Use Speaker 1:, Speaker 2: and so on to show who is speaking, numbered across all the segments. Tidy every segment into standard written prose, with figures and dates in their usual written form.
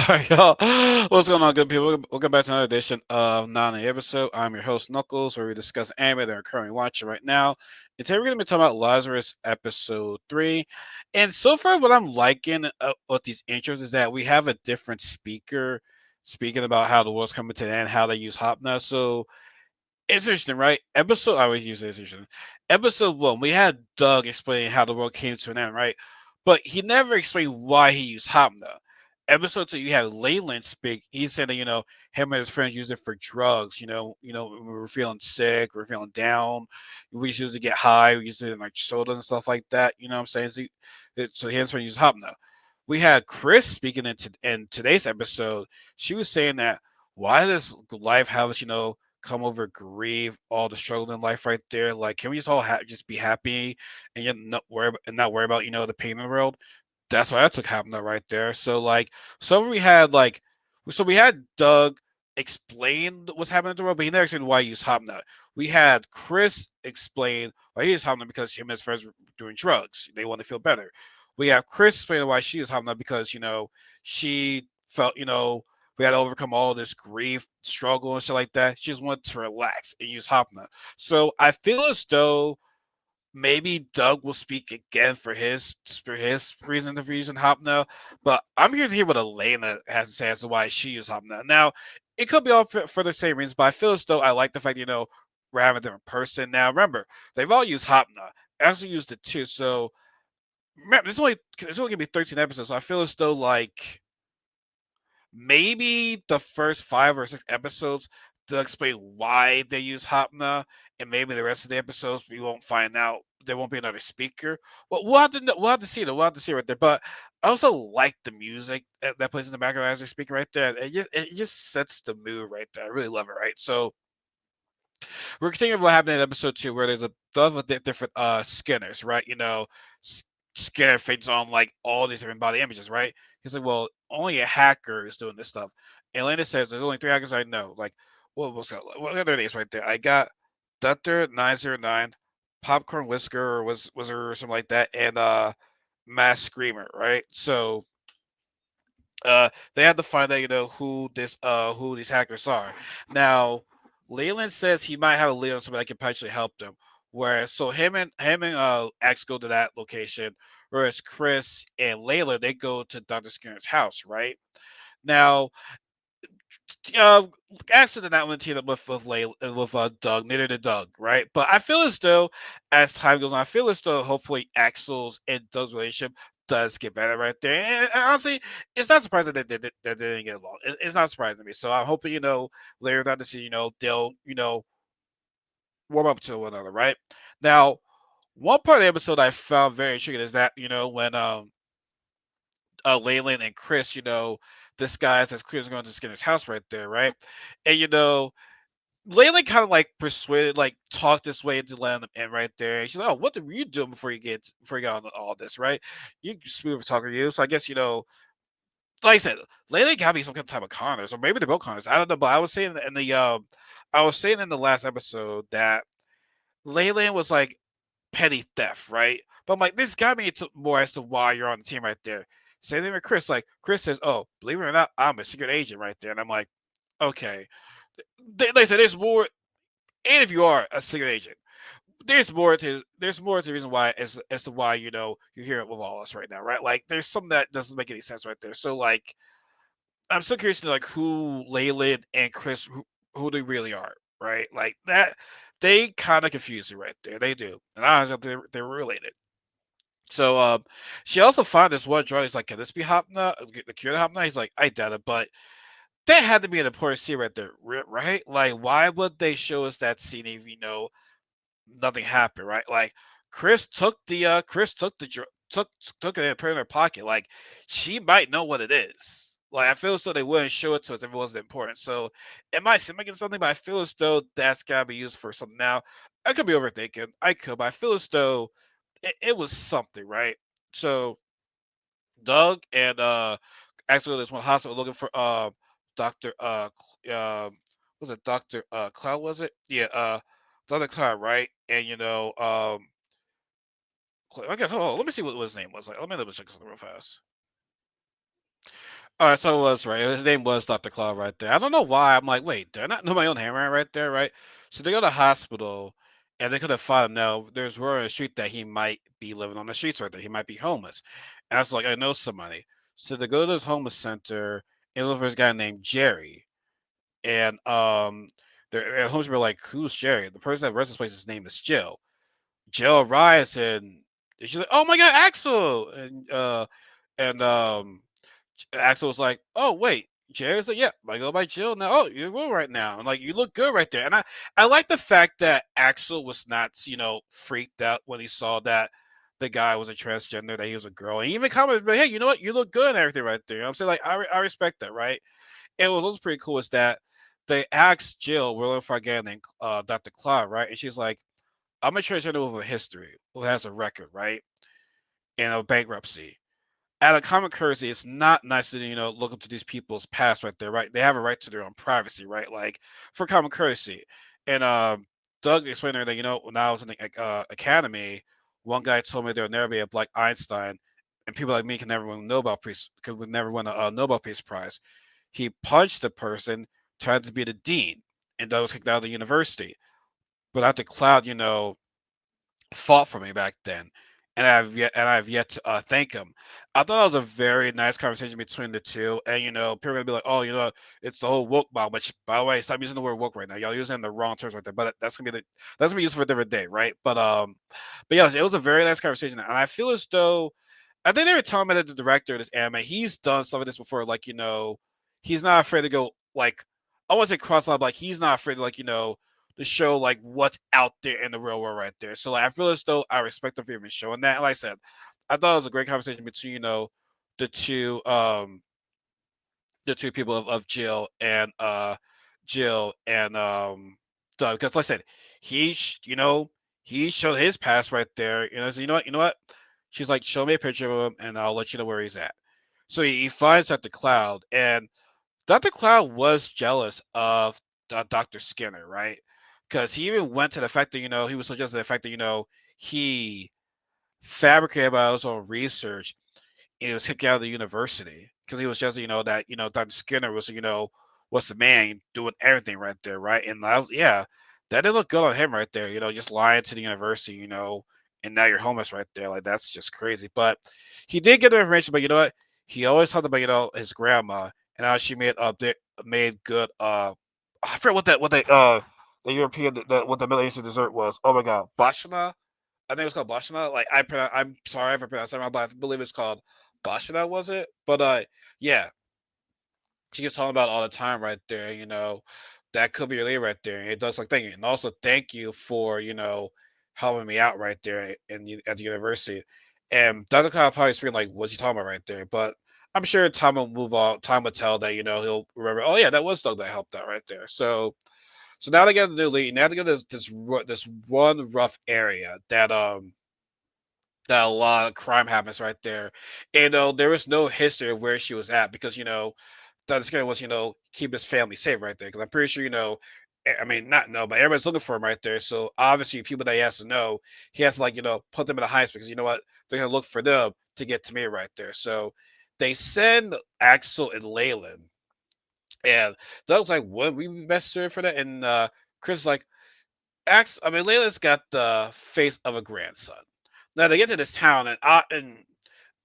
Speaker 1: Alright, y'all. What's going on, good people? Welcome back to another edition of Nani episode. I'm your host, Knuckles, where we discuss anime that we're currently watching right now. And today we're going to be talking about Lazarus episode 3. And so far, what I'm liking with these intros is that we have a different speaker speaking about how the world's coming to an end, how they use Hopna. So it's interesting, right? I always use this interesting. Episode 1, we had Doug explaining how the world came to an end, right? But he never explained why he used Hopna. Episode 2, you have Leyland speak. He said that, him and his friends used it for drugs. When we were feeling sick, we were feeling down. We used to get high. We used it in like soda and stuff like that. You know what I'm saying? So he and his friends use Hopna. We had Chris speaking in today's episode. She was saying that why does life have us, come over grieve, all the struggle in life right there. Like, can we just all just be happy and yet not worry about the pain in the world? That's why I took half that right there. So like, we had Doug explain what's happening in the world, but he never explained why he used Hopnut. We had Chris explain why he used Hopnut because him and his friends were doing drugs. They want to feel better. We have Chris explaining why she used Hopnut because she felt we had to overcome all this grief, struggle, and shit like that. She just wanted to relax and use Hopna. So I feel as though maybe Doug will speak again for his reason for using Hopna, but I'm here to hear what Elena has to say as to why she used Hopna. Now, it could be all for the same reasons, but I feel as though I like the fact we're having a different person. Now, remember, they've all used Hopna. I also used it too. So remember, there's only gonna be 13 episodes. So I feel as though like maybe the first 5 or 6 episodes to explain why they use Hopna, and maybe the rest of the episodes we won't find out. There won't be another speaker. Well, we'll have to see it. We'll have to see it right there. But I also like the music that plays in the background as they speak right there. It just sets the mood right there. I really love it. Right. So we're continuing what happened in episode 2, where there's a ton of different Skinners, right? Skinner fades on like all these different body images, right? He's like, well, only a hacker is doing this stuff. And Elena says, there's only 3 hackers I know. Like, what are their names right there? I got Dutter 909, Popcorn Whisker or was or something like that, and Mass Screamer, right? So they had to find out, who these hackers are. Now, Leland says he might have a lead on somebody that can potentially help them. Whereas, so him and X go to that location, whereas Chris and Layla they go to Dr. Skinner's house, right? Now, uh, Axel did not want to team up with Doug. Neither did Doug, right? But I feel as though as time goes on, I feel as though hopefully Axel's and Doug's relationship does get better right there. And honestly, it's not surprising that they didn't get along. It's not surprising to me. So I'm hoping later down the season, they'll warm up to one another, right? Now, one part of the episode I found very intriguing is that when Leyland and Chris, disguised as Chris going to Skinner's house right there, right? And Leyland kind of like persuaded, like talked this way into letting them in right there. And she's like, "Oh, what were you doing before you got on all this, right? You smooth talker, you." So I guess like I said, Leyland got to be some kind of type of conners, or maybe they're both conners. I don't know, but I was saying in the last episode that Leyland was like petty theft, right? But I'm like, this got me into more as to why you're on the team right there. Same thing with Chris. Like Chris says, "Oh, believe it or not, I'm a secret agent right there," and I'm like, okay. They said there's more, and if you are a secret agent, there's more to the reason why as to why you're here with all us right now, right? Like there's something that doesn't make any sense right there. So like I'm so curious to know, like who Leyland and Chris who they really are, right? Like that they kind of confuse you right there. They do, and I was they're related. So she also found this one drug. He's like, can this be Hopna? The cure to Hopna? He's like, I doubt it, but that had to be an important scene right there, right? Like, why would they show us that scene if nothing happened, right? Like, Chris took took it and put it in her pocket. Like, she might know what it is. Like, I feel as though they wouldn't show it to us if it wasn't important. So, it might seem like it's something, but I feel as though that's gotta be used for something. Now, I could be overthinking. I could, but I feel as though it was something, right? So Doug and actually there's one hospital looking for Doctor was it Doctor Cloud, was it? Yeah, Doctor Cloud, right? And I guess hold on, let me see what his name was. Like let me check something real fast. All right, so it was right. His name was Dr. Claw right there. I don't know why. I'm like, wait, did I not know my own handwriting right there, right? So they go to the hospital, and they could have found now. There's word on the street that he might be living on the streets right there. He might be homeless. And I was like, I know somebody. So they go to this homeless center and look for this guy named Jerry. And the homeless people are like, who's Jerry? The person that runs this place, his name is Jill. Jill arrives and she's like, oh my God, Axel, and Axel was like, "Oh wait." Jerry's like, "Yeah, I go by Jill now. Oh, you're good right now. And like, you look good right there." And I like the fact that Axel was not, freaked out when he saw that the guy was a transgender, that he was a girl. And he even commented, "But hey, you know what? You look good and everything right there." You know what I'm saying? Like, I respect that, right? And what was also pretty cool is that they asked Jill, we're looking for a guy named Dr. Claude, right? And she's like, "I'm a transgender with a history, who has a record, right? And a bankruptcy." Out of common courtesy, it's not nice to look up to these people's past right there, right? They have a right to their own privacy, right? Like for common courtesy. And Doug explained to her that when I was in the academy, one guy told me there'll never be a Black Einstein, and people like me can never win a Nobel Peace could never win a Nobel Peace Prize. He punched the person, tried to be the dean, and Doug was kicked out of the university. But after Cloud, fought for me back then, and I've yet to thank him. I thought it was a very nice conversation between the two, and people are gonna be like, "Oh, it's the whole woke bomb." Which, by the way, stop using the word woke right now. Y'all using the wrong terms right there. But that's gonna be used for a different day, right? But yes, it was a very nice conversation, and I feel as though I think they were telling me that the director of this anime, he's done some of this before. Like, he's not afraid to go like I want to say cross line, but like he's not afraid to to show like what's out there in the real world right there. So like I feel as though I respect him for even showing that. And like I said, I thought it was a great conversation between the two um the two people of Jill and Doug. Because like I said, he showed his past right there. So you know what? She's like, show me a picture of him and I'll let you know where he's at. So he finds Dr. Cloud, and Dr. Cloud was jealous of Dr. Skinner, right? Because he even went to the fact that, he was so jealous of the fact that, he fabricated about his own research, and he was kicked out of the university because he was just, that, Dr. Skinner was the man doing everything right there, right? And yeah, that didn't look good on him right there, just lying to the university, and now you're homeless right there. Like, that's just crazy. But he did get the information, but you know what? He always talked about, his grandma and how she made good I forget the European what the Middle Eastern dessert was. Oh my god, bashana. I think it was called bashana. Like I'm sorry if I pronounced that wrong, but I believe it's called bashana. Was it? But yeah, she gets talking about all the time right there. That could be your lead right there. And it does like thank you, and also thank you for helping me out right there at the university. And Dr. Kyle probably speaking like, what's he talking about right there? But I'm sure time will move on. Time will tell that he'll remember. Oh yeah, that was Doug that helped out right there. So now they got the new lead. Now they got this one rough area that a lot of crime happens right there. And there was no history of where she was at because Dr. Skinner was keep his family safe right there. Because I'm pretty sure I mean not know, but everybody's looking for him right there. So obviously people that he has to know, he has to like put them in a high because you know what, they're gonna look for them to get to me right there. So they send Axel and Leyland, and Doug's like, "Would we be best served for that?" And Chris is like, I mean, Layla's got the face of a grandson. Now they get to this town, and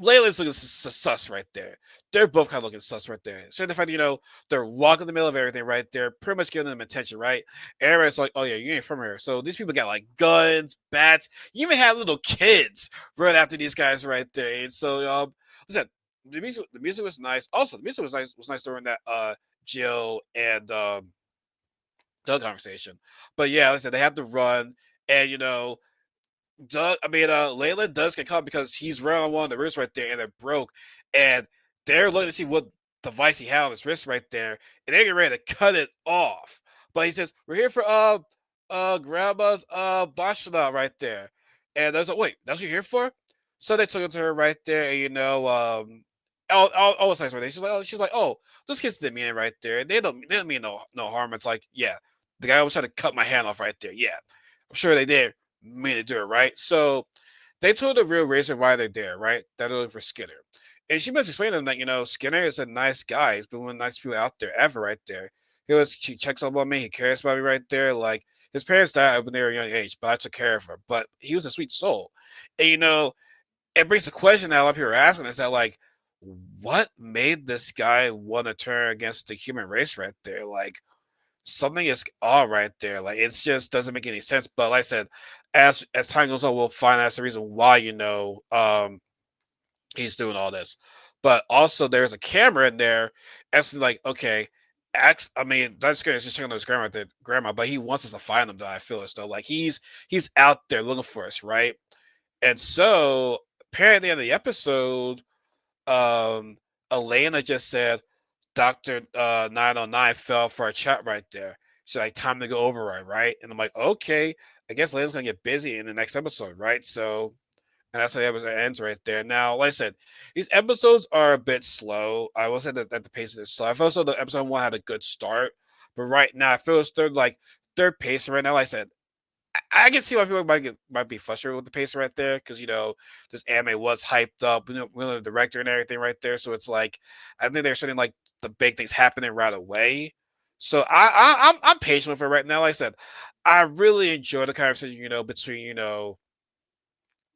Speaker 1: Layla's looking sus right there. They're both kind of looking sus right there. So the fact that, they're walking in the middle of everything right there, pretty much giving them attention, right? Everybody's like, oh yeah, you ain't from here. So these people got like guns, bats. You even have little kids run after these guys right there. And so, what's that? The music was nice. Also, the music was nice during that Jill and Doug conversation. But yeah, like I said, they have to run, and Layla does get caught because he's running on one of the wrists right there, and they're broke, and they're looking to see what device he had on his wrist right there, and they get ready to cut it off. But he says, "We're here for grandma's bashana right there," and there's like, "Wait, that's what you're here for?" So they took it to her right there, and all it's nice right there. She's like, "Oh, those kids didn't mean it right there. They don't mean no harm." It's like, yeah, the guy was trying to cut my hand off right there. Yeah, I'm sure they did mean to do it right. So they told the real reason why they're there, right? That they're looking for Skinner. And she must explain to them that, Skinner is a nice guy. He's been one of the nicest people out there ever, right there. She checks up on me. He cares about me right there. Like, his parents died when they were a young age, but I took care of her. But he was a sweet soul. And, it brings a question that a lot of people are asking is that, like, what made this guy want to turn against the human race right there? Like, something is all right there. Like, it just doesn't make any sense. But like I said, as time goes on, we'll find that's the reason why, he's doing all this. But also there's a camera in there asking like, okay, I mean, that's gonna just checking on his grandma, but he wants us to find him though, I feel as though. Like he's out there looking for us, right? And so apparently at the end of the episode, um Elena just said Dr. 909 fell for a chat right there. She's like, time to go override, right? And I'm like, okay, I guess Lena's gonna get busy in the next episode, right? So, and that's how the episode ends right there. Now, like I said, these episodes are a bit slow. I will say that the pace is slow. I feel so the episode one had a good start, but right now I feel it's third pace right now. Like I said, I can see why people might be frustrated with the pace right there because this anime was hyped up, we know the director and everything right there. So it's like I think there's something like the big things happening right away. So I'm patient with it right now. Like I said, I really enjoy the conversation between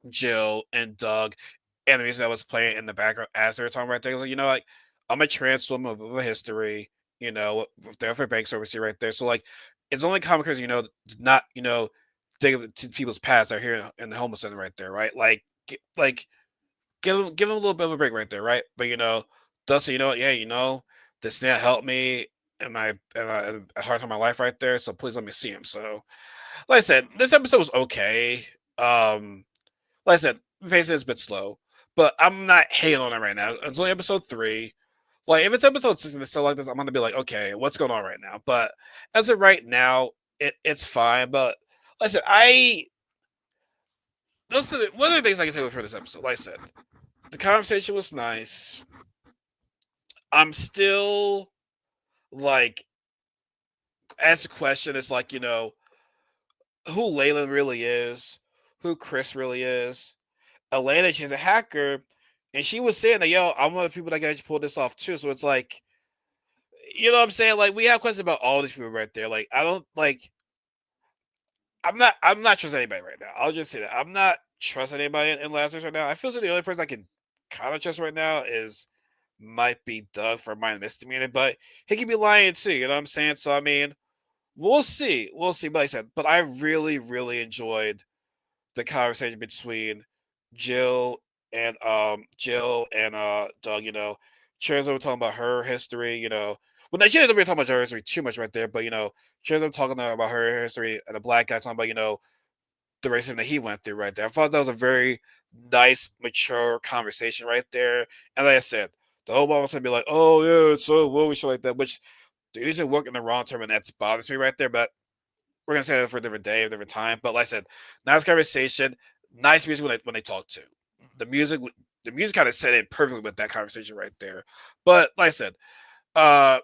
Speaker 1: Jill and Doug, and the music that was playing in the background as they were talking right there. Like, like I'm a trans woman with a history, there for banks overseas right there. So like, it's only common because not dig to people's past that are here in the homeless center right there, right? Like, give them a little bit of a break right there, right? But thus yeah, this man helped me in a hard time in my life right there. So please let me see him. So like I said, this episode was okay. Like I said, the pacing is a bit slow, but I'm not hating on it right now. It's only episode 3. Like, if it's episode 6 and it's still like this, I'm gonna be like, okay, what's going on right now? But as of right now, it's fine. But like I said, one of the things I can say for this episode. Like I said, the conversation was nice. I'm still like, as the question is like, who Leyland really is, who Chris really is. Elena, she's a hacker, and she was saying that, yo, I'm one of the people that can actually pull this off too. So it's like, you know what I'm saying? Like, we have questions about all these people right there. Like, I don't like. I'm not trusting anybody right now. I'll just say that I'm not trusting anybody in Lazarus right now. I feel like the only person I can kind of trust right now is might be Doug for my misdemeanor, but he could be lying too. You know what I'm saying? So I mean, we'll see. We'll see. But like I said, but I really, really enjoyed the conversation between Jill and Doug, Sharon's over talking about her history, well, she doesn't really talk about her history too much right there, but Sharon's over talking about her history, and the black guy talking about, the racism that he went through right there. I thought that was a very nice, mature conversation right there. And like I said, the whole mom was gonna be like, oh yeah, it's so woke shit like that, which they're using work in the wrong term, and that's bothers me right there. But we're gonna say that for a different day, a different time. But like I said, nice conversation, nice music when they talk to the music. The music kind of set in perfectly with that conversation right there. But like I said, uh,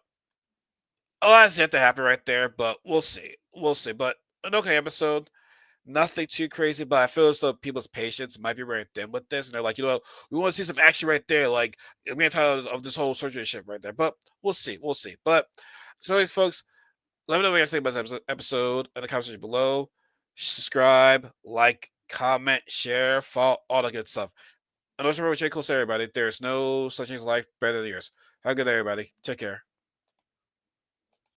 Speaker 1: a lot has yet to happen right there. But we'll see, we'll see. But an okay episode, nothing too crazy. But I feel as though people's patience might be wearing thin with this, and they're like, we want to see some action right there. Like, I'm getting tired of this whole surgery shit right there. But we'll see, we'll see. But so, anyways, folks, let me know what you guys think about this episode in the comment section below. Subscribe, like, comment, share, follow, all that good stuff. And also remember, stay close to everybody. There's no such thing as life better than yours. Have a good day, everybody. Take care.